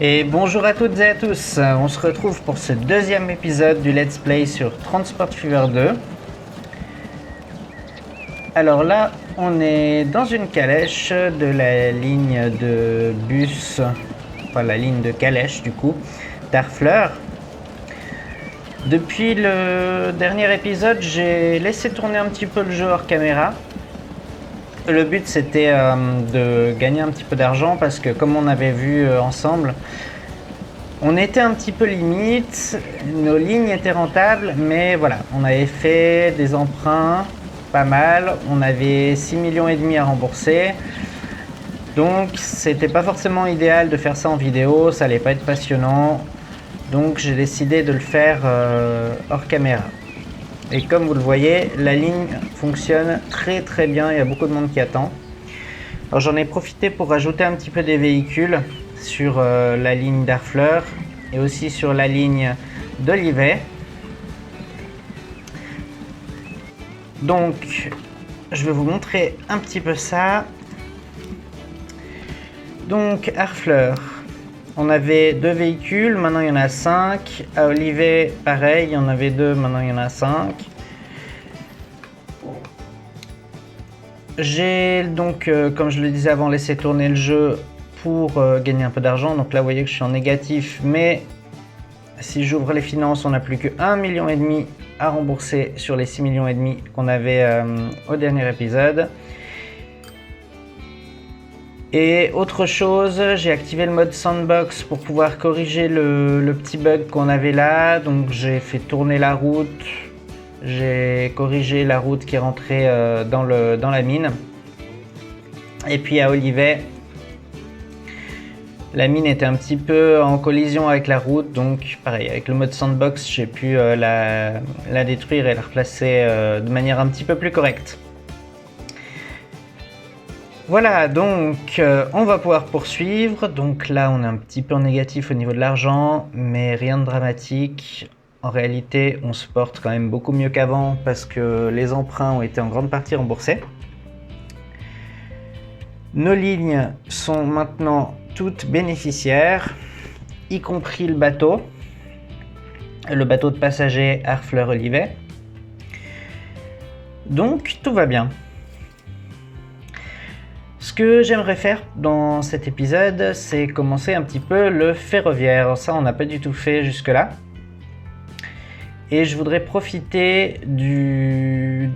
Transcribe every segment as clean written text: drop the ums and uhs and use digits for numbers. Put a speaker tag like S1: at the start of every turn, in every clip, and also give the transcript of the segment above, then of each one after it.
S1: Et bonjour à toutes et à tous, on se retrouve pour ce deuxième épisode du Let's Play sur Transport Fever 2. Alors là, on est dans une calèche de la ligne de bus, enfin la ligne de calèche du coup, d'Harfleur. Depuis le dernier épisode, j'ai laissé tourner un petit peu le jeu hors caméra. Le but c'était de gagner un petit peu d'argent parce que comme on avait vu ensemble, on était un petit peu limite, nos lignes étaient rentables, mais voilà, on avait fait des emprunts pas mal, on avait 6,5 millions à rembourser, donc c'était pas forcément idéal de faire ça en vidéo, ça allait pas être passionnant, donc j'ai décidé de le faire hors caméra. Et comme vous le voyez, la ligne fonctionne très bien, il y a beaucoup de monde qui attend. Alors j'en ai profité pour rajouter un petit peu des véhicules sur la ligne d'Harfleur et aussi sur la ligne d'Olivet. Donc je vais vous montrer un petit peu ça. Donc Harfleur, on avait 2 véhicules, maintenant il y en a 5. À Olivet, pareil, il y en avait 2, maintenant il y en a 5. J'ai donc, comme je le disais avant, laissé tourner le jeu pour gagner un peu d'argent. Donc là, vous voyez que je suis en négatif, mais si j'ouvre les finances, on n'a plus que 1,5 million à rembourser sur les 6,5 millions qu'on avait au dernier épisode. Et autre chose, j'ai activé le mode sandbox pour pouvoir corriger le petit bug qu'on avait là. Donc j'ai fait tourner la route, j'ai corrigé la route qui est rentrée dans la mine. Et puis à Olivet, la mine était un petit peu en collision avec la route, donc pareil, avec le mode sandbox, j'ai pu la détruire et la replacer de manière un petit peu plus correcte. Voilà, donc on va pouvoir poursuivre. Donc là, on est un petit peu en négatif au niveau de l'argent, mais rien de dramatique. En réalité, on se porte quand même beaucoup mieux qu'avant parce que les emprunts ont été en grande partie remboursés. Nos lignes sont maintenant toutes bénéficiaires, y compris le bateau de passagers Harfleur-Olivet. Donc tout va bien. Ce que j'aimerais faire dans cet épisode, c'est commencer un petit peu le ferroviaire. Ça, on n'a pas du tout fait jusque-là. Et je voudrais profiter du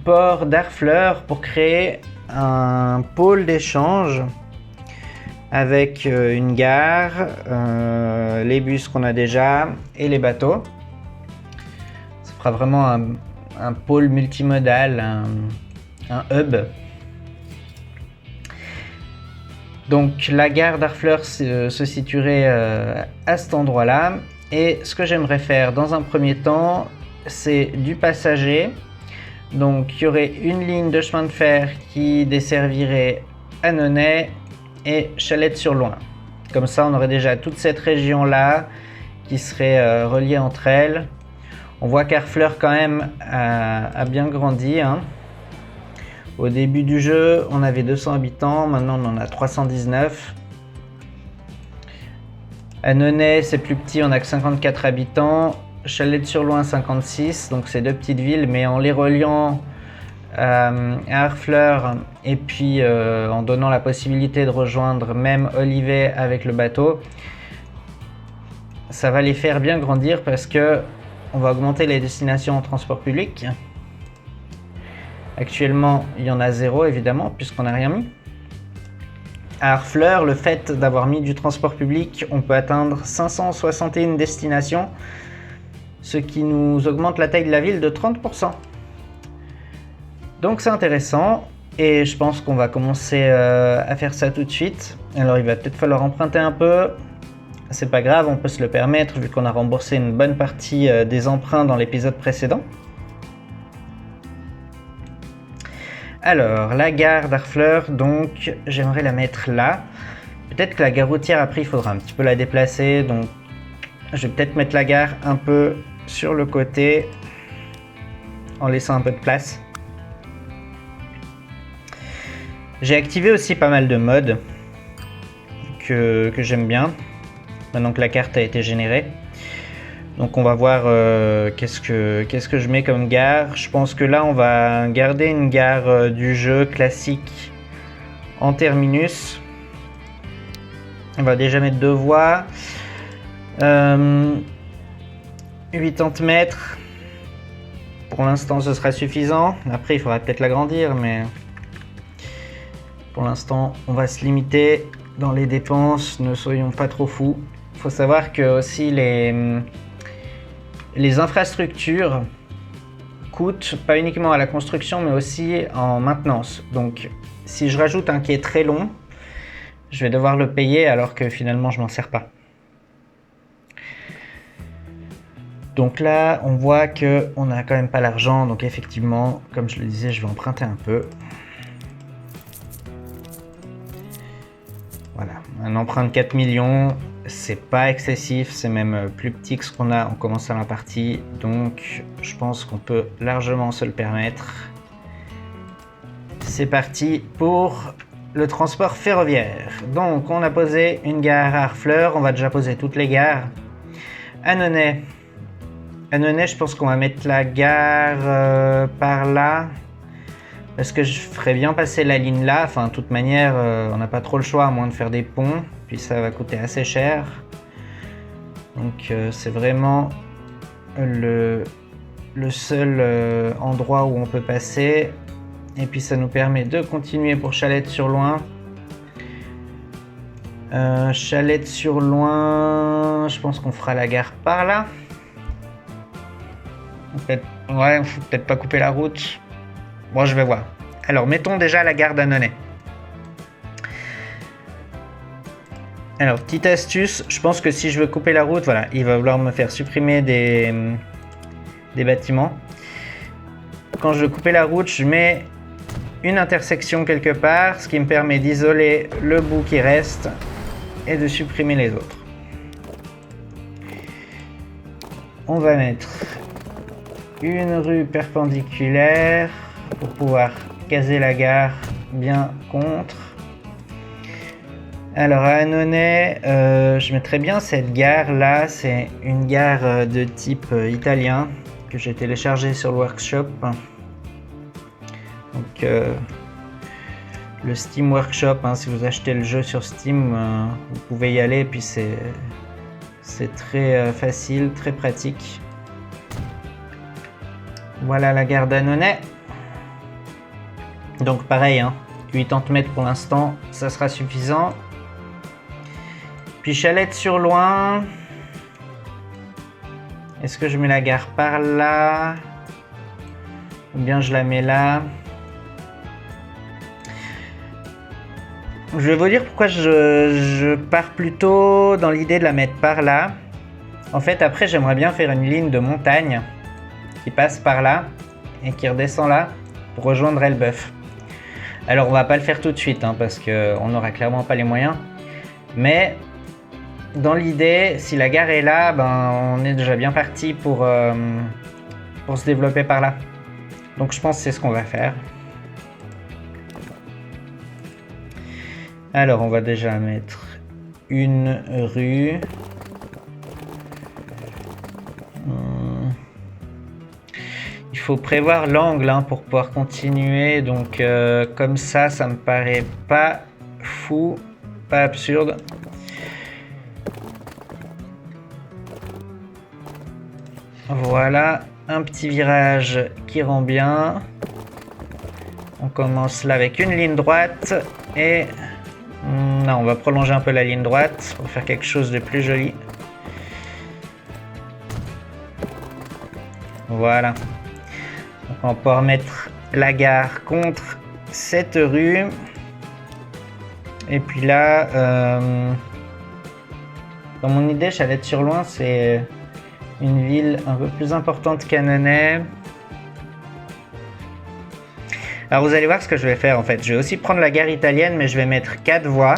S1: port d'Harfleur pour créer un pôle d'échange avec une gare, les bus qu'on a déjà et les bateaux. Ça fera vraiment un pôle multimodal, un hub. Donc la gare d'Harfleur se situerait à cet endroit-là. Et ce que j'aimerais faire dans un premier temps, c'est du passager. Donc il y aurait une ligne de chemin de fer qui desservirait Annonay et Chalette-sur-Loing. Comme ça, on aurait déjà toute cette région-là qui serait reliée entre elles. On voit qu'Harfleur quand même a bien grandi, hein. Au début du jeu, on avait 200 habitants, maintenant on en a 319. Annonay, c'est plus petit, on n'a que 54 habitants. Chalette-sur-Loing, 56, donc c'est 2 petites villes, mais en les reliant à Harfleur et puis en donnant la possibilité de rejoindre même Olivet avec le bateau, ça va les faire bien grandir parce que on va augmenter les destinations en transport public. Actuellement, il y en a 0 évidemment, puisqu'on n'a rien mis. À Harfleur, le fait d'avoir mis du transport public, on peut atteindre 561 destinations, ce qui nous augmente la taille de la ville de 30%. Donc c'est intéressant, et je pense qu'on va commencer à faire ça tout de suite. Alors il va peut-être falloir emprunter un peu, c'est pas grave, on peut se le permettre vu qu'on a remboursé une bonne partie des emprunts dans l'épisode précédent. Alors, la gare d'Harfleur, donc j'aimerais la mettre là. Peut-être que la gare routière, après, il faudra un petit peu la déplacer. Donc, je vais peut-être mettre la gare un peu sur le côté, en laissant un peu de place. J'ai activé aussi pas mal de modes que j'aime bien, maintenant que la carte a été générée. Donc on va voir qu'est-ce que je mets comme gare. Je pense que là on va garder une gare du jeu classique en terminus. On va déjà mettre 2 voies. 80 mètres. Pour l'instant ce sera suffisant. Après il faudra peut-être l'agrandir, mais pour l'instant on va se limiter dans les dépenses. Ne soyons pas trop fous. Il faut savoir que aussi les infrastructures coûtent pas uniquement à la construction mais aussi en maintenance. Donc si je rajoute un quai très long, je vais devoir le payer alors que finalement je m'en sers pas. Donc là on voit que on n'a quand même pas l'argent, donc effectivement comme je le disais je vais emprunter un peu. Voilà, un emprunt de 4 millions. C'est pas excessif, c'est même plus petit que ce qu'on a en commençant la partie, donc je pense qu'on peut largement se le permettre. C'est parti pour le transport ferroviaire. Donc on a posé une gare à Harfleur, on va déjà poser toutes les gares. Annonay. Annonay, je pense qu'on va mettre la gare par là, parce que je ferais bien passer la ligne là. Enfin, de toute manière, on n'a pas trop le choix à moins de faire des ponts. Puis ça va coûter assez cher. Donc c'est vraiment le seul endroit où on peut passer. Et puis ça nous permet de continuer pour Chalette-sur-Loing. Chalette-sur-Loing, je pense qu'on fera la gare par là. Ouais, faut peut-être pas couper la route. Bon, je vais voir. Alors, mettons déjà la gare d'Annonay. Alors, petite astuce, je pense que si je veux couper la route, voilà, il va vouloir me faire supprimer des bâtiments. Quand je veux couper la route, je mets une intersection quelque part, ce qui me permet d'isoler le bout qui reste et de supprimer les autres. On va mettre une rue perpendiculaire pour pouvoir caser la gare bien contre. Alors à Annonay, je mettrais bien cette gare là, c'est une gare de type italien que j'ai téléchargé sur le workshop. Donc le Steam Workshop, hein, si vous achetez le jeu sur Steam, vous pouvez y aller, puis c'est très facile, très pratique. Voilà la gare d'Annonay. Donc pareil, hein, 80 mètres pour l'instant, ça sera suffisant. Puis Chalette-sur-Loing. Est-ce que je mets la gare par là? Ou bien je la mets là? Je vais vous dire pourquoi je pars plutôt dans l'idée de la mettre par là. En fait, après, j'aimerais bien faire une ligne de montagne qui passe par là et qui redescend là pour rejoindre Elbeuf. Alors, on va pas le faire tout de suite, hein, parce qu'on n'aura clairement pas les moyens. Mais dans l'idée, si la gare est là, ben, on est déjà bien parti pour se développer par là. Donc, je pense que c'est ce qu'on va faire. Alors, on va déjà mettre une rue. Il faut prévoir l'angle, hein, pour pouvoir continuer. Donc, comme ça me paraît pas fou, pas absurde. Voilà, un petit virage qui rend bien. On commence là avec une ligne droite et... non, on va prolonger un peu la ligne droite pour faire quelque chose de plus joli. Voilà. Donc on va pouvoir mettre la gare contre cette rue. Et puis là, dans mon idée, Chalette-sur-Loing, c'est une ville un peu plus importante qu'Annonay. Alors vous allez voir ce que je vais faire en fait. Je vais aussi prendre la gare italienne, mais je vais mettre 4 voies.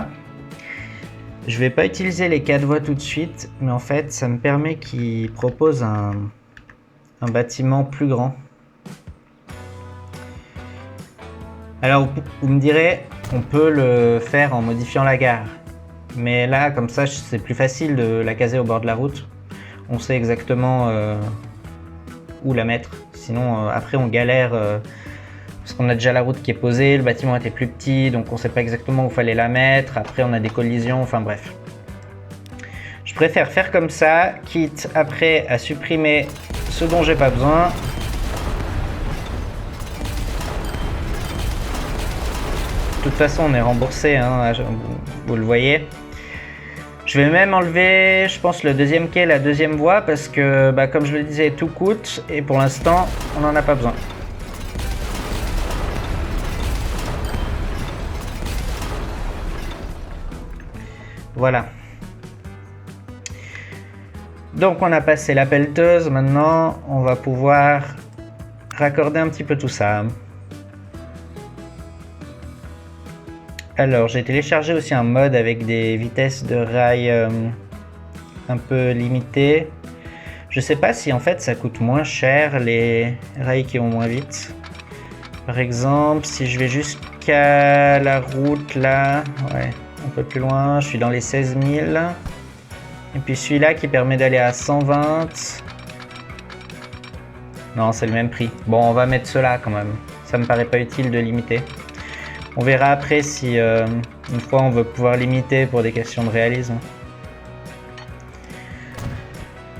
S1: Je vais pas utiliser les 4 voies tout de suite, mais en fait ça me permet qu'ils proposent un bâtiment plus grand. Alors vous me direz, on peut le faire en modifiant la gare. Mais là, comme ça, c'est plus facile de la caser au bord de la route. On sait exactement où la mettre. Sinon, après, on galère parce qu'on a déjà la route qui est posée, le bâtiment était plus petit, donc on sait pas exactement où fallait la mettre. Après, on a des collisions, enfin bref. Je préfère faire comme ça, quitte après à supprimer ce dont j'ai pas besoin. De toute façon, on est remboursé, hein, vous le voyez. Je vais même enlever, je pense, le deuxième quai, la deuxième voie, parce que, bah, comme je le disais, tout coûte, et pour l'instant, on n'en a pas besoin. Voilà. Donc, on a passé la pelleteuse, maintenant, on va pouvoir raccorder un petit peu tout ça. Alors, j'ai téléchargé aussi un mode avec des vitesses de rail un peu limitées. Je sais pas si en fait ça coûte moins cher les rails qui vont moins vite. Par exemple, si je vais jusqu'à la route là, ouais, un peu plus loin, je suis dans les 16 000. Et puis celui-là qui permet d'aller à 120. Non, c'est le même prix. Bon, on va mettre cela quand même. Ça me paraît pas utile de limiter. On verra après si une fois on veut pouvoir limiter pour des questions de réalisme.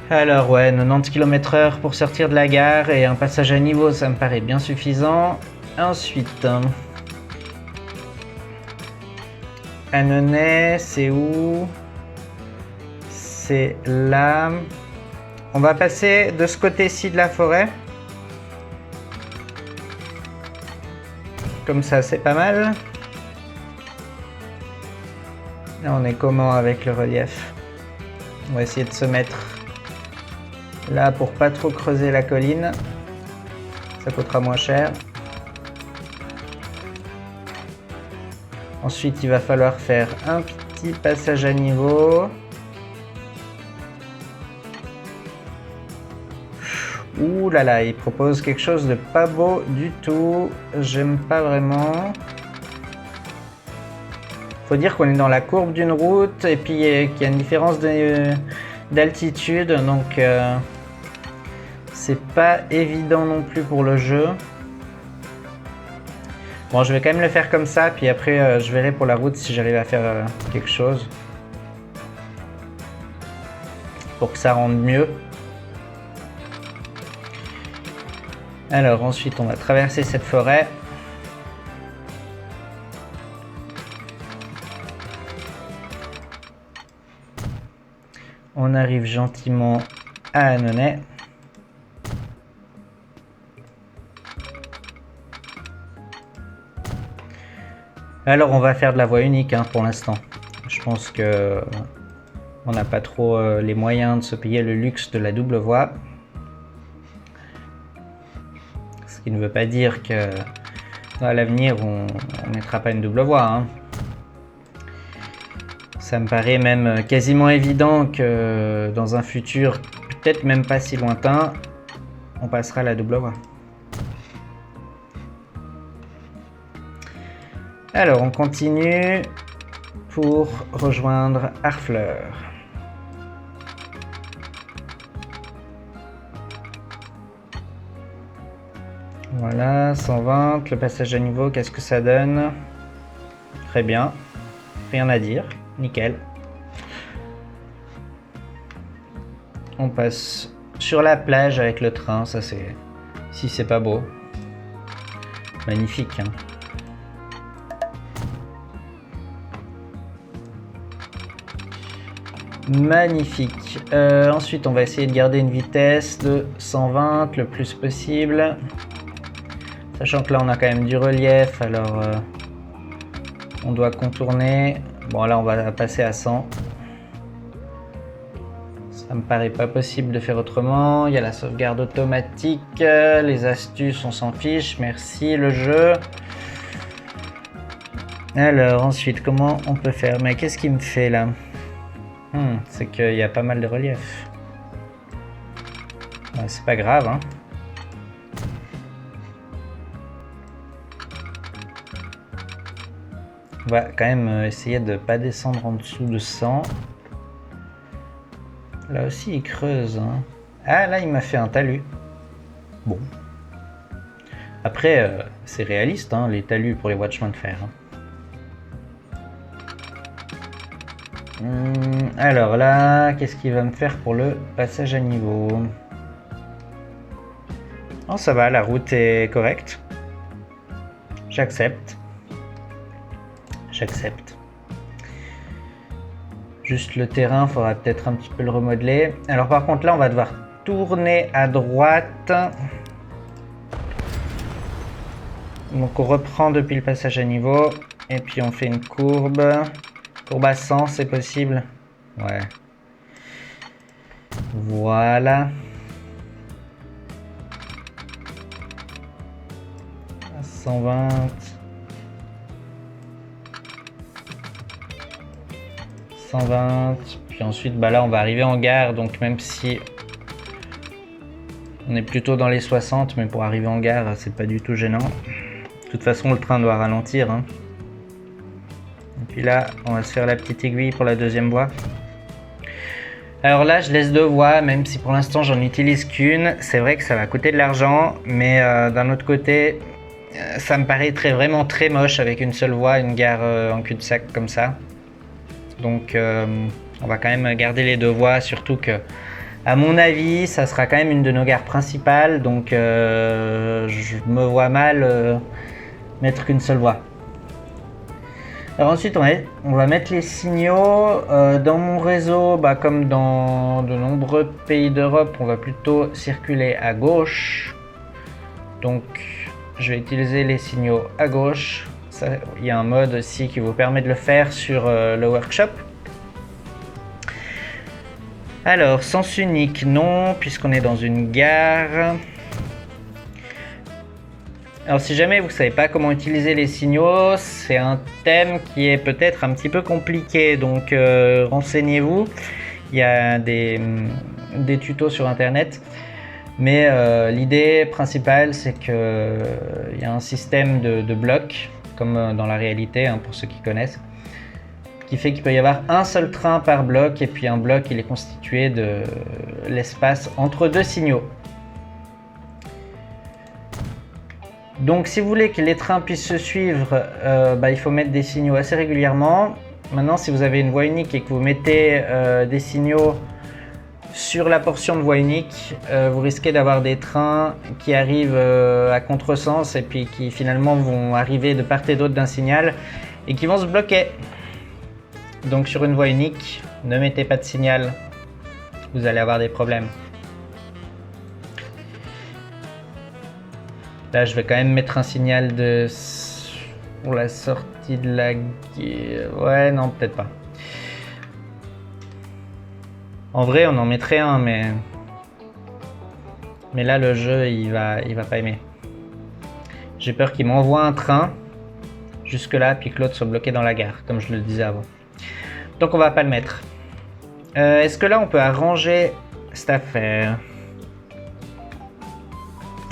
S1: Alors ouais, 90 km/h pour sortir de la gare et un passage à niveau, ça me paraît bien suffisant. Ensuite, Annonay, c'est où? C'est là. On va passer de ce côté-ci de la forêt. Comme ça, c'est pas mal. Là, on est comment avec le relief? On va essayer de se mettre là pour pas trop creuser la colline. Ça coûtera moins cher. Ensuite, il va falloir faire un petit passage à niveau. Ouh là là, il propose quelque chose de pas beau du tout. J'aime pas vraiment. Faut dire qu'on est dans la courbe d'une route et puis qu'il y a une différence d'altitude, donc c'est pas évident non plus pour le jeu. Bon, je vais quand même le faire comme ça, puis après je verrai pour la route si j'arrive à faire quelque chose pour que ça rende mieux. Alors ensuite on va traverser cette forêt. On arrive gentiment à Annonay. Alors on va faire de la voie unique hein, pour l'instant. Je pense que on n'a pas trop les moyens de se payer le luxe de la double voie. Ce qui ne veut pas dire que à l'avenir on ne mettra pas une double voie. Hein. Ça me paraît même quasiment évident que dans un futur, peut-être même pas si lointain, on passera à la double voie. Alors on continue pour rejoindre Harfleur. Voilà, 120, le passage à niveau, qu'est-ce que ça donne? Très bien, rien à dire, nickel. On passe sur la plage avec le train, ça c'est... Si c'est pas beau. Magnifique, hein. Magnifique. Ensuite, on va essayer de garder une vitesse de 120 le plus possible. Sachant que là, on a quand même du relief, alors on doit contourner. Bon, là, on va passer à 100. Ça me paraît pas possible de faire autrement. Il y a la sauvegarde automatique. Les astuces, on s'en fiche. Merci, le jeu. Alors, ensuite, comment on peut faire? Mais qu'est-ce qu'il me fait là? C'est qu'il y a pas mal de relief. Ouais, c'est pas grave, hein. On va quand même essayer de ne pas descendre en dessous de 100. Là aussi, il creuse. Hein. Ah, là, il m'a fait un talus. Bon. Après, c'est réaliste, hein, les talus pour les Watchemans de fer. Alors là, qu'est-ce qu'il va me faire pour le passage à niveau? Oh, ça va, la route est correcte. J'accepte. J'accepte. Juste le terrain, il faudra peut-être un petit peu le remodeler. Alors par contre, là, on va devoir tourner à droite. Donc on reprend depuis le passage à niveau. Et puis on fait une courbe. Courbe à 100, c'est possible? Ouais. Voilà. 120. 120. Puis ensuite, bah là, on va arriver en gare. Donc même si on est plutôt dans les 60, mais pour arriver en gare, c'est pas du tout gênant. De toute façon, le train doit ralentir. Hein. Et puis là, on va se faire la petite aiguille pour la deuxième voie. Alors là, je laisse 2 voies, même si pour l'instant, j'en utilise qu'une. C'est vrai que ça va coûter de l'argent, mais d'un autre côté, ça me paraît vraiment très moche avec une seule voie, une gare en cul-de-sac comme ça. Donc, on va quand même garder les 2 voies, surtout que, à mon avis, ça sera quand même une de nos gares principales. Donc, je me vois mal mettre qu'une seule voie. Alors ensuite, on va mettre les signaux. Dans mon réseau, bah, comme dans de nombreux pays d'Europe, on va plutôt circuler à gauche. Donc, je vais utiliser les signaux à gauche. Il y a un mode aussi qui vous permet de le faire sur le workshop. Alors, sens unique, non, puisqu'on est dans une gare. Alors si jamais vous ne savez pas comment utiliser les signaux, c'est un thème qui est peut-être un petit peu compliqué, donc renseignez-vous. Il y a des tutos sur internet, mais l'idée principale c'est qu'il y a un système de blocs, comme dans la réalité, hein, pour ceux qui connaissent, qui fait qu'il peut y avoir un seul train par bloc, et puis un bloc il est constitué de l'espace entre 2 signaux. Donc si vous voulez que les trains puissent se suivre, il faut mettre des signaux assez régulièrement. Maintenant, si vous avez une voie unique et que vous mettez des signaux sur la portion de voie unique, vous risquez d'avoir des trains qui arrivent à contresens et puis qui finalement vont arriver de part et d'autre d'un signal et qui vont se bloquer. Donc sur une voie unique, ne mettez pas de signal, vous allez avoir des problèmes. Là, je vais quand même mettre un signal pour la sortie de la guerre. Ouais, non, peut-être pas. En vrai, on en mettrait un, mais là, le jeu, il va pas aimer. J'ai peur qu'il m'envoie un train jusque là, puis que l'autre soit bloqué dans la gare, comme je le disais avant. Donc, on va pas le mettre. Est-ce que là, on peut arranger cette affaire?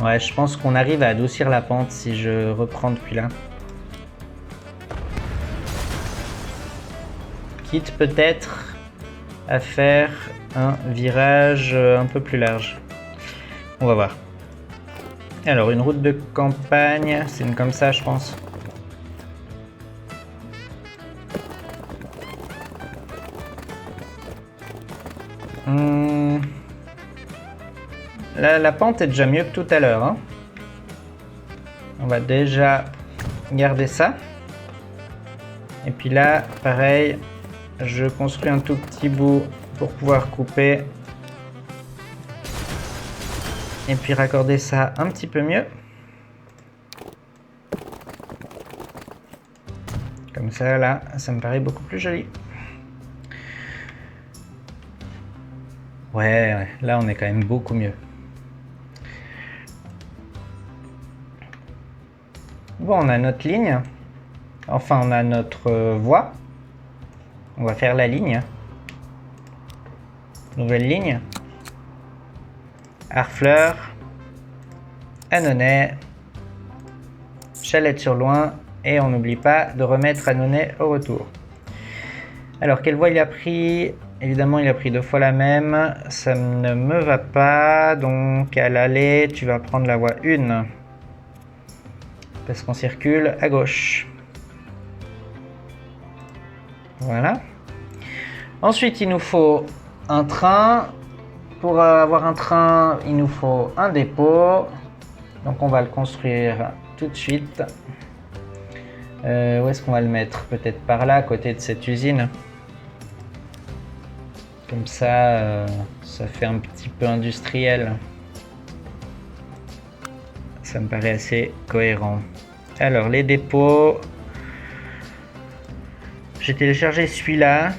S1: Ouais, je pense qu'on arrive à adoucir la pente si je reprends depuis là. Quitte peut-être à faire un virage un peu plus large. On va voir. Alors, une route de campagne, c'est une comme ça, je pense. Là, la pente est déjà mieux que tout à l'heure. Hein. On va déjà garder ça. Et puis là, pareil, je construis un tout petit bout pour pouvoir couper. Et puis raccorder ça un petit peu mieux. Comme ça, là, ça me paraît beaucoup plus joli. Ouais, là, on est quand même beaucoup mieux. Bon, on a notre ligne. Enfin, on a notre voie. On va faire la ligne. Nouvelle ligne. Harfleur. Annonay. Chalette-sur-Loing. Et on n'oublie pas de remettre Annonay au retour. Alors, quelle voie il a pris? Évidemment, il a pris 2 fois la même. Ça ne me va pas. Donc, à l'aller, tu vas prendre la voie 1. Parce qu'on circule à gauche. Voilà. Ensuite, il nous faut un train. Pour avoir un train, il nous faut un dépôt. Donc, on va le construire tout de suite. Où est-ce qu'on va le mettre? Peut-être par là, à côté de cette usine. Comme ça, ça fait un petit peu industriel. Ça me paraît assez cohérent. Alors, les dépôts. J'ai téléchargé celui-là.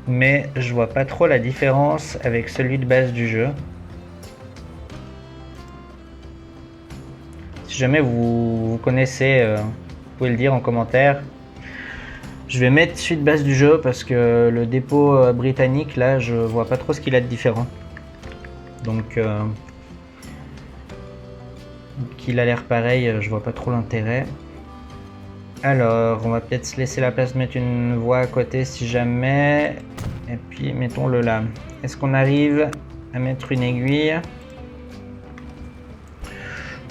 S1: Mais je vois pas trop la différence avec celui de base du jeu. Si jamais vous connaissez, vous pouvez le dire en commentaire. Je vais mettre celui de base du jeu parce que le dépôt britannique, là, je vois pas trop ce qu'il a de différent. Donc, qu'il a l'air pareil, je vois pas trop l'intérêt. Alors, on va peut-être se laisser la place de mettre une voie à côté si jamais. Et puis, mettons-le là. Est-ce qu'on arrive à mettre une aiguille?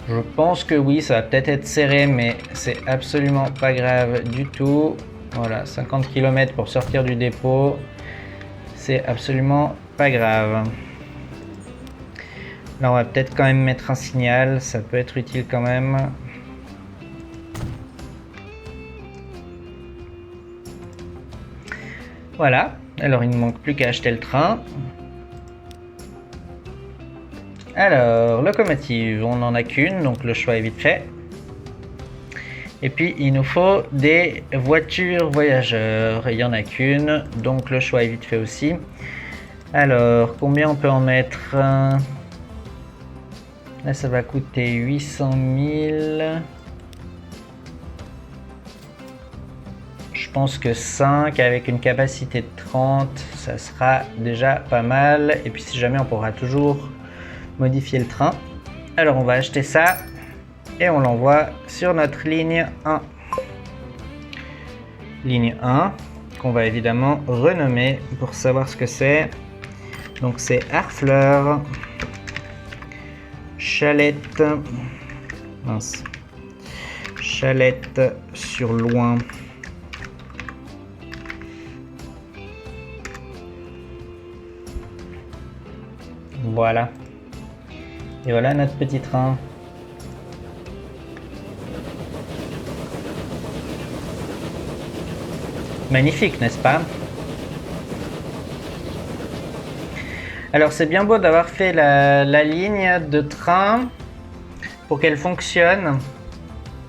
S1: Je pense que oui, ça va peut-être être serré, mais c'est absolument pas grave du tout. Voilà, 50 km pour sortir du dépôt, c'est absolument pas grave. Là, on va peut-être quand même mettre un signal, ça peut être utile quand même. Voilà, alors il ne manque plus qu'à acheter le train. Alors, locomotive, on n'en a qu'une, donc le choix est vite fait. Et puis il nous faut des voitures voyageurs, il n'y en a qu'une, donc le choix est vite fait aussi. Alors, combien on peut en mettre? Là, ça va coûter 800 000. Je pense que 5 avec une capacité de 30, ça sera déjà pas mal. Et puis si jamais, on pourra toujours modifier le train. Alors on va acheter ça et on l'envoie sur notre ligne 1. Ligne 1 qu'on va évidemment renommer pour savoir ce que c'est. Donc c'est Harfleur, Chalette, mince, Chalette sur Loing. Voilà. Et voilà notre petit train. Magnifique, n'est-ce pas? Alors c'est bien beau d'avoir fait la ligne de train. Pour qu'elle fonctionne,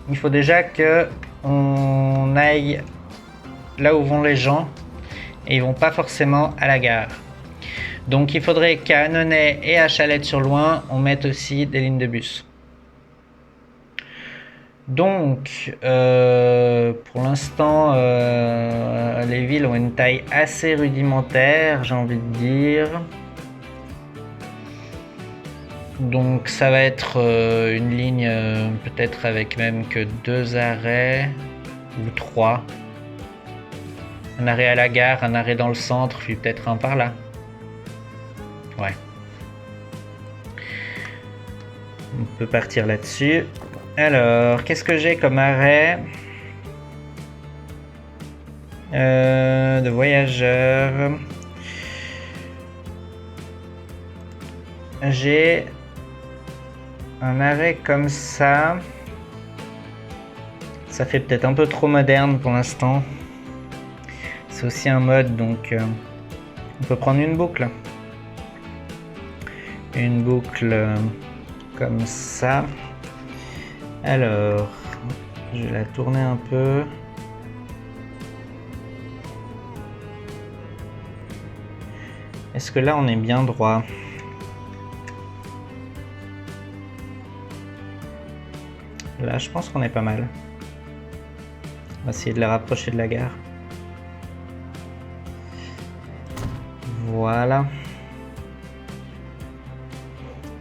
S1: il faut déjà que on aille là où vont les gens. Et ils vont pas forcément à la gare. Donc il faudrait qu'à Annonay et à Chalette-sur-Loing, on mette aussi des lignes de bus. Donc, pour l'instant, les villes ont une taille assez rudimentaire, j'ai envie de dire. Donc ça va être une ligne peut-être avec même que 2 arrêts ou 3. Un arrêt à la gare, un arrêt dans le centre, puis peut-être un par là. Ouais. On peut partir là-dessus. Alors, qu'est-ce que j'ai comme arrêt de voyageurs? J'ai un arrêt comme ça. Ça fait peut-être un peu trop moderne pour l'instant. C'est aussi un mode, donc on peut prendre une boucle. Une boucle comme ça. Alors, je vais la tourner un peu. Est-ce que là on est bien droit? Là, je pense qu'on est pas mal. On va essayer de la rapprocher de la gare. Voilà.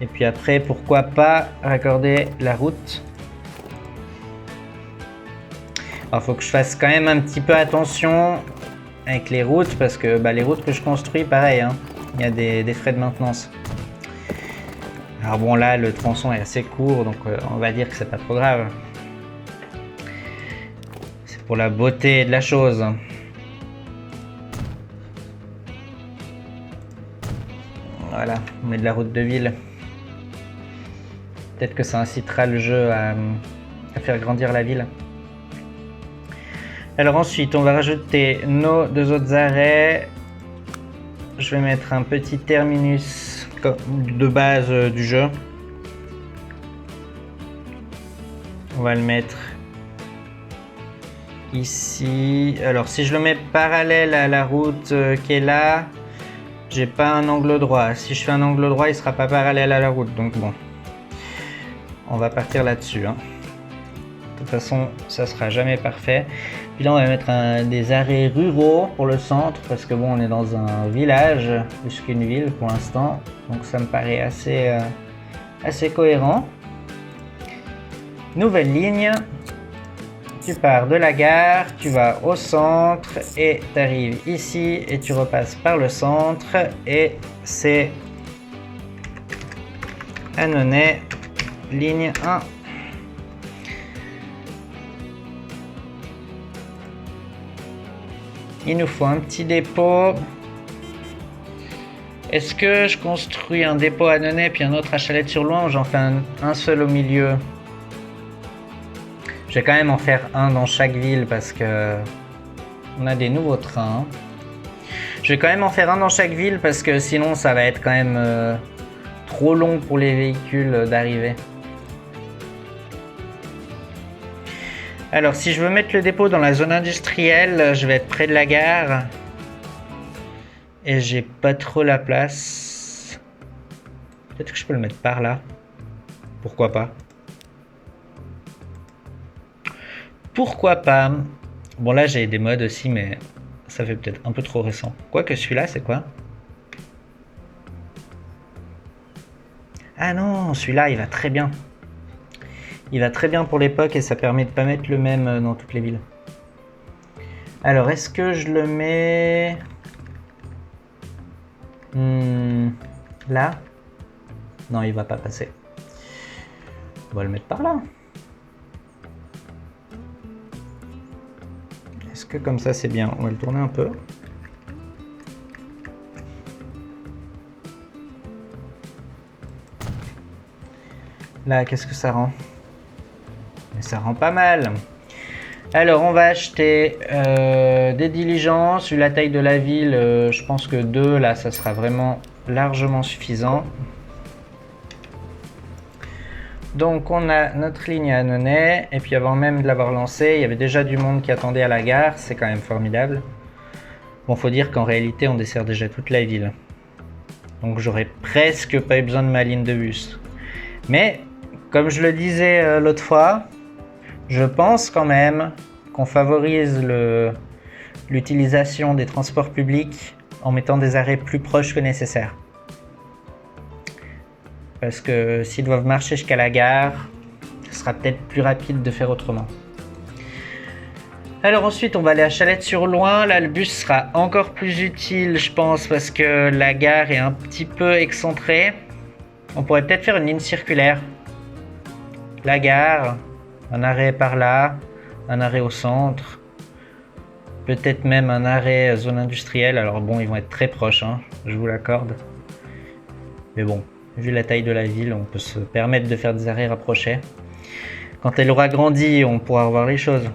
S1: Et puis après, pourquoi pas raccorder la route Alors faut que je fasse quand même un petit peu attention avec les routes parce que les routes que je construis, pareil, hein, il y a des frais de maintenance. Alors bon, là le tronçon est assez court, donc on va dire que c'est pas trop grave. C'est pour la beauté de la chose. Voilà, on met de la route de ville. Peut-être que ça incitera le jeu à faire grandir la ville. Alors ensuite, on va rajouter nos 2 autres arrêts. Je vais mettre un petit terminus de base du jeu. On va le mettre ici. Alors si je le mets parallèle à la route qui est là, j'ai pas un angle droit. Si je fais un angle droit, il sera pas parallèle à la route. Donc bon, on va partir là-dessus, hein. De toute façon, ça sera jamais parfait. Puis là, on va mettre des arrêts ruraux pour le centre parce que bon, on est dans un village plus qu'une ville pour l'instant. Donc ça me paraît assez cohérent. Nouvelle ligne. Tu pars de la gare, tu vas au centre et tu arrives ici et tu repasses par le centre et c'est Annonay, ligne 1. Il nous faut un petit dépôt. Est-ce que je construis un dépôt à Annonay puis un autre à Chalette-sur-Loing ou j'en fais un seul au milieu? Je vais quand même en faire un dans chaque ville parce que on a des nouveaux trains. Je vais quand même en faire un dans chaque ville parce que sinon ça va être quand même trop long pour les véhicules d'arriver. Alors si je veux mettre le dépôt dans la zone industrielle, je vais être près de la gare. Et j'ai pas trop la place. Peut-être que je peux le mettre par là. Pourquoi pas? Pourquoi pas? Bon là j'ai des mods aussi mais ça fait peut-être un peu trop récent. Quoique celui-là c'est quoi? Ah non, celui-là il va très bien. Il va très bien pour l'époque et ça permet de pas mettre le même dans toutes les villes. Alors est-ce que je le mets là? Non, il va pas passer. On va le mettre par là. Est-ce que comme ça c'est bien? On va le tourner un peu. Là, qu'est-ce que ça rend? Mais ça rend pas mal. Alors, on va acheter des diligences. Vu la taille de la ville, je pense que 2, là, ça sera vraiment largement suffisant. Donc, on a notre ligne à Annonay. Et puis, avant même de l'avoir lancée, il y avait déjà du monde qui attendait à la gare. C'est quand même formidable. Bon, faut dire qu'en réalité, on dessert déjà toute la ville. Donc, j'aurais presque pas eu besoin de ma ligne de bus. Mais, comme je le disais l'autre fois, je pense quand même qu'on favorise l'utilisation des transports publics en mettant des arrêts plus proches que nécessaire. Parce que s'ils doivent marcher jusqu'à la gare, ce sera peut-être plus rapide de faire autrement. Alors ensuite, on va aller à Chalette-sur-Loing. Là, le bus sera encore plus utile, je pense, parce que la gare est un petit peu excentrée. On pourrait peut-être faire une ligne circulaire. La gare, un arrêt par là, un arrêt au centre, peut-être même un arrêt zone industrielle. Alors bon, ils vont être très proches, hein, je vous l'accorde. Mais bon, vu la taille de la ville, on peut se permettre de faire des arrêts rapprochés. Quand elle aura grandi, on pourra revoir les choses.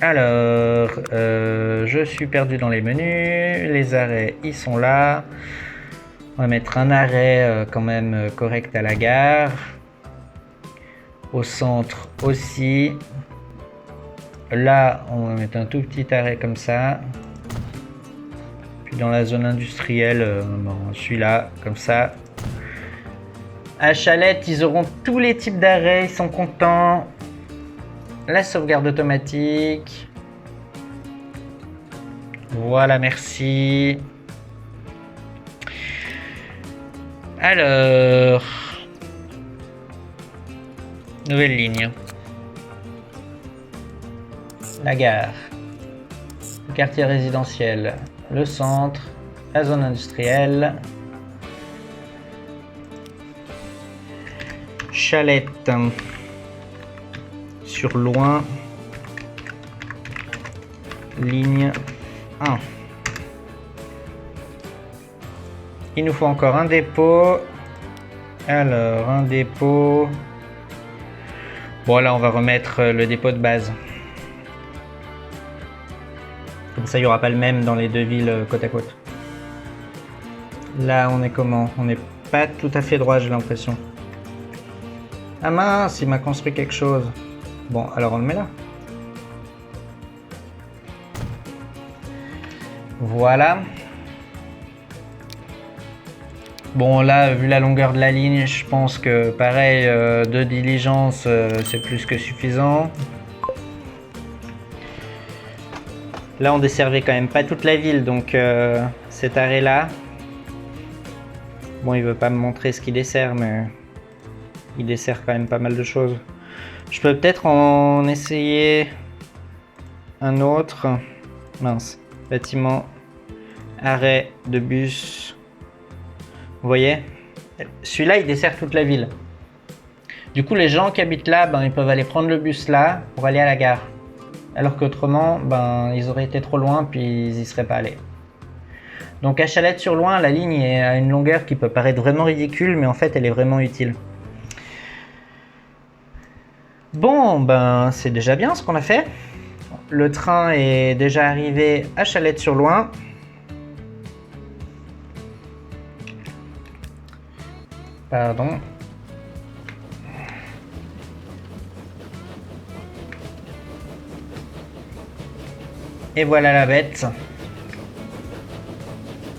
S1: Alors, je suis perdu dans les menus. Les arrêts, ils sont là. On va mettre un arrêt quand même correct à la gare. Au centre aussi. Là, on va mettre un tout petit arrêt comme ça. Puis dans la zone industrielle, celui-là, comme ça. À Chalette, ils auront tous les types d'arrêts, ils sont contents. La sauvegarde automatique. Voilà, merci. Alors... Nouvelle ligne. la gare, le quartier résidentiel, le centre, la zone industrielle, Chalette, sur Loing, ligne 1. Il nous faut encore un dépôt. Alors, un dépôt. Bon, là, on va remettre le dépôt de base. Comme ça, il n'y aura pas le même dans les deux villes côte à côte. Là, on est comment? On n'est pas tout à fait droit, j'ai l'impression. Ah mince, il m'a construit quelque chose. Bon, alors on le met là. Voilà. Bon, là, vu la longueur de la ligne, je pense que pareil, 2 diligences, c'est plus que suffisant. Là, on desservait quand même pas toute la ville, donc cet arrêt-là. Bon, il veut pas me montrer ce qu'il dessert, mais il dessert quand même pas mal de choses. Je peux peut-être en essayer un autre. Mince. Bâtiment, arrêt de bus. Vous voyez? Celui-là, il dessert toute la ville. Du coup, les gens qui habitent là, ben, ils peuvent aller prendre le bus là pour aller à la gare. Alors qu'autrement, ben, ils auraient été trop loin, puis ils n'y seraient pas allés. Donc à Chalette-sur-Loing, la ligne est à une longueur qui peut paraître vraiment ridicule, mais en fait, elle est vraiment utile. Bon, ben, c'est déjà bien ce qu'on a fait. Le train est déjà arrivé à Chalette-sur-Loing. Pardon. Et voilà la bête.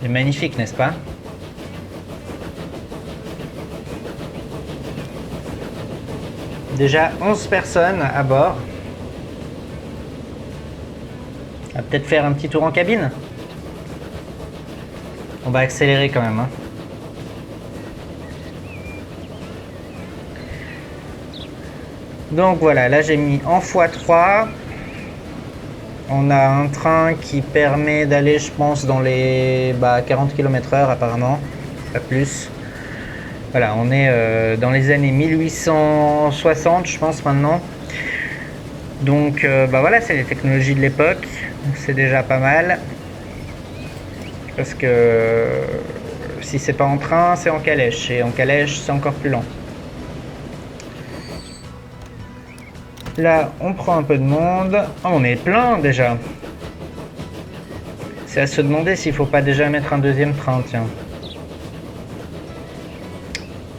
S1: C'est magnifique, n'est-ce pas? Déjà 11 personnes à bord. On va peut-être faire un petit tour en cabine. On va accélérer quand même, hein. Donc voilà, là j'ai mis en x3. On a un train qui permet d'aller, je pense, dans les 40 km/h apparemment, pas plus. Voilà, on est dans les années 1860, je pense, maintenant. Donc voilà, c'est les technologies de l'époque. C'est déjà pas mal. Parce que si c'est pas en train, c'est en calèche. Et en calèche, c'est encore plus lent. Là, on prend un peu de monde. Oh, on est plein déjà. C'est à se demander s'il faut pas déjà mettre un deuxième train, tiens.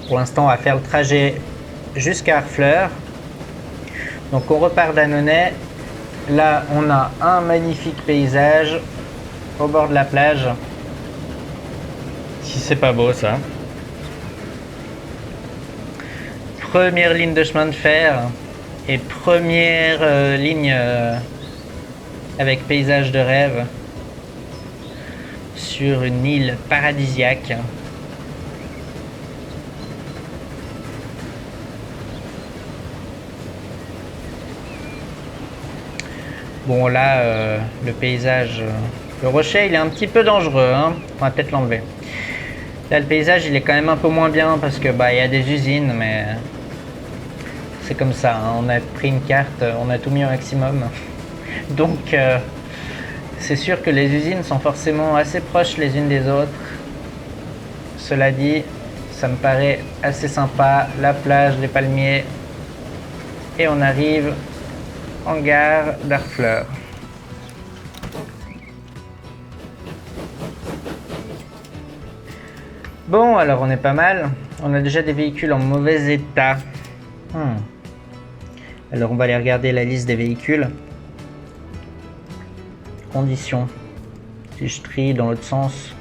S1: Pour l'instant, on va faire le trajet jusqu'à Harfleur. Donc on repart d'Annonay. Là, on a un magnifique paysage au bord de la plage. Si c'est pas beau ça. Première ligne de chemin de fer. Et première ligne avec paysage de rêve sur une île paradisiaque. Bon là, le paysage, le rocher il est un petit peu dangereux, hein. On va peut-être l'enlever. Là le paysage il est quand même un peu moins bien parce que il y a des usines, mais c'est comme ça, hein. On a pris une carte, on a tout mis au maximum. Donc c'est sûr que les usines sont forcément assez proches les unes des autres. Cela dit, ça me paraît assez sympa, la plage, les palmiers. Et on arrive en gare d'Harfleur. Bon, alors on est pas mal. On a déjà des véhicules en mauvais état. Alors on va aller regarder la liste des véhicules. Conditions. Si je trie dans l'autre sens.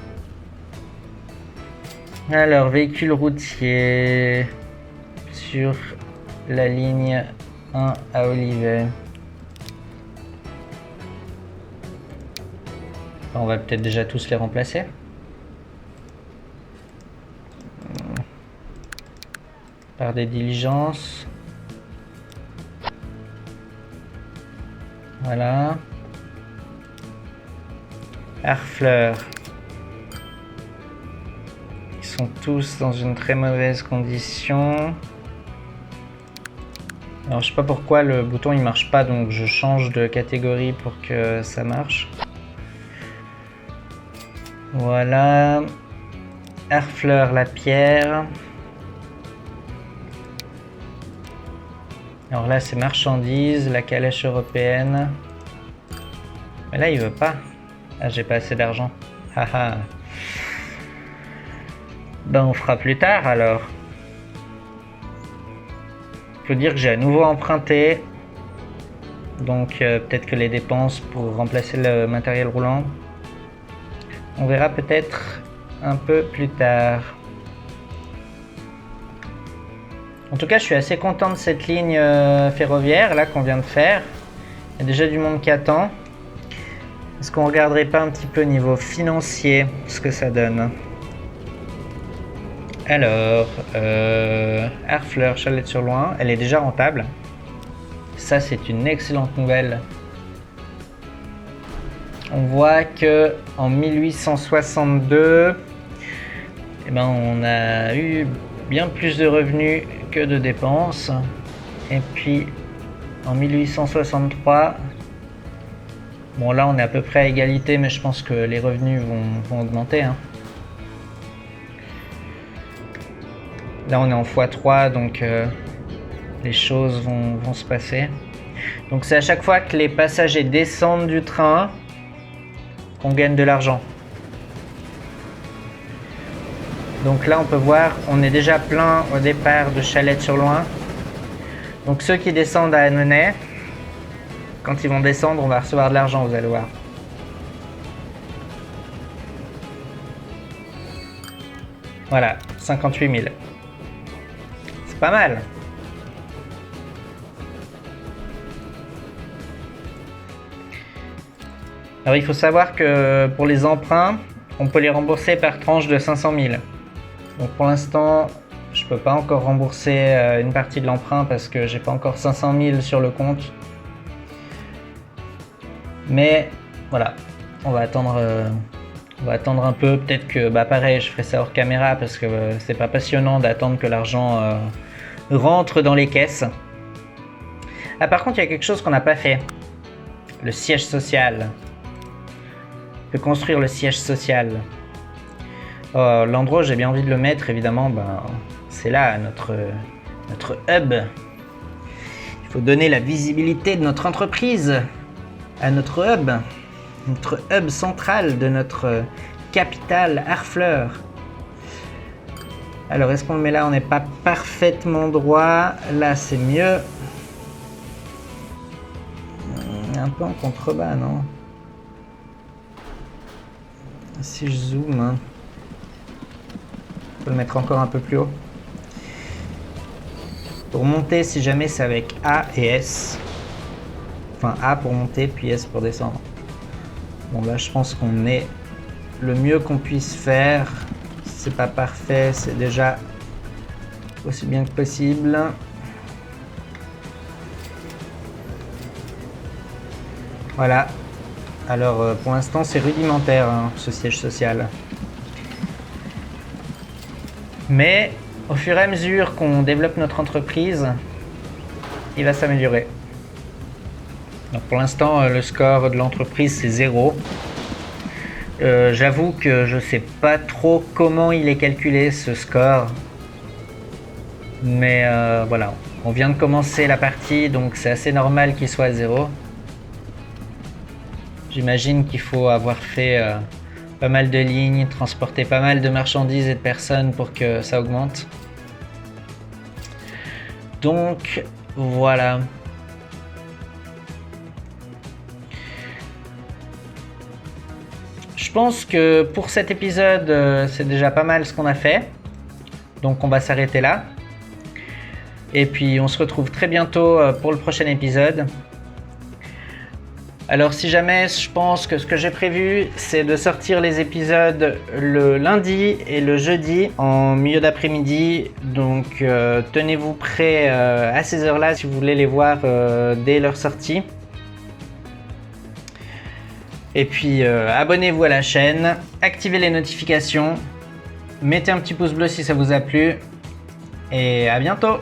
S1: Alors, véhicule routier sur la ligne 1 à Olivet. On va peut-être déjà tous les remplacer. Par des diligences. Voilà. Harfleur. Ils sont tous dans une très mauvaise condition. Alors je sais pas pourquoi le bouton il marche pas, donc je change de catégorie pour que ça marche. Voilà. Harfleur, la pierre. Alors là c'est marchandises, la calèche européenne. Mais là il veut pas. Ah, j'ai pas assez d'argent. Haha. Ben on fera plus tard alors. Faut dire que j'ai à nouveau emprunté. Donc peut-être que les dépenses pour remplacer le matériel roulant, on verra peut-être un peu plus tard. En tout cas, je suis assez content de cette ligne ferroviaire là qu'on vient de faire. Il y a déjà du monde qui attend. Est-ce qu'on regarderait pas un petit peu niveau financier ce que ça donne? Alors, Harfleur, Chalette-sur-Loing, elle est déjà rentable. Ça, c'est une excellente nouvelle. On voit que en 1862, eh ben, on a eu bien plus de revenus que de dépenses. Et puis, en 1863, bon là, on est à peu près à égalité, mais je pense que les revenus vont augmenter. Hein. Là, on est en x3, donc les choses vont se passer. Donc c'est à chaque fois que les passagers descendent du train qu'on gagne de l'argent. Donc là on peut voir, on est déjà plein au départ de Chalette-sur-Loing. Donc ceux qui descendent à Annonay, quand ils vont descendre, on va recevoir de l'argent, vous allez voir. Voilà, 58 000. C'est pas mal. Alors il faut savoir que pour les emprunts, on peut les rembourser par tranche de 500 000. Donc pour l'instant, je peux pas encore rembourser une partie de l'emprunt parce que j'ai pas encore 500 000 sur le compte. Mais voilà, on va attendre un peu. Peut-être que pareil, je ferai ça hors caméra parce que c'est pas passionnant d'attendre que l'argent rentre dans les caisses. Ah par contre, il y a quelque chose qu'on n'a pas fait. Le siège social. On peut construire le siège social. L'endroit où j'ai bien envie de le mettre, évidemment, c'est là, notre hub. Il faut donner la visibilité de notre entreprise à notre hub central de notre capitale Harfleur. Alors, est-ce qu'on le met là? On n'est pas parfaitement droit. Là, c'est mieux. Un peu en contrebas, non? Si je zoome, hein. Je peux le mettre encore un peu plus haut. Pour monter, si jamais c'est avec A et S. Enfin, A pour monter, puis S pour descendre. Bon, là, je pense qu'on est le mieux qu'on puisse faire. C'est pas parfait, c'est déjà aussi bien que possible. Voilà. Alors, pour l'instant, c'est rudimentaire, hein, ce siège social. Mais, au fur et à mesure qu'on développe notre entreprise, il va s'améliorer. Donc, pour l'instant, le score de l'entreprise, c'est 0. J'avoue que je sais pas trop comment il est calculé, ce score. Mais voilà, on vient de commencer la partie, donc c'est assez normal qu'il soit à 0. J'imagine qu'il faut avoir fait pas mal de lignes, transporter pas mal de marchandises et de personnes pour que ça augmente. Donc voilà. Je pense que pour cet épisode, c'est déjà pas mal ce qu'on a fait. Donc on va s'arrêter là. Et puis on se retrouve très bientôt pour le prochain épisode. Alors si jamais, je pense que ce que j'ai prévu, c'est de sortir les épisodes le lundi et le jeudi en milieu d'après-midi. Donc tenez-vous prêts à ces heures-là si vous voulez les voir dès leur sortie. Et puis abonnez-vous à la chaîne, activez les notifications, mettez un petit pouce bleu si ça vous a plu, et à bientôt!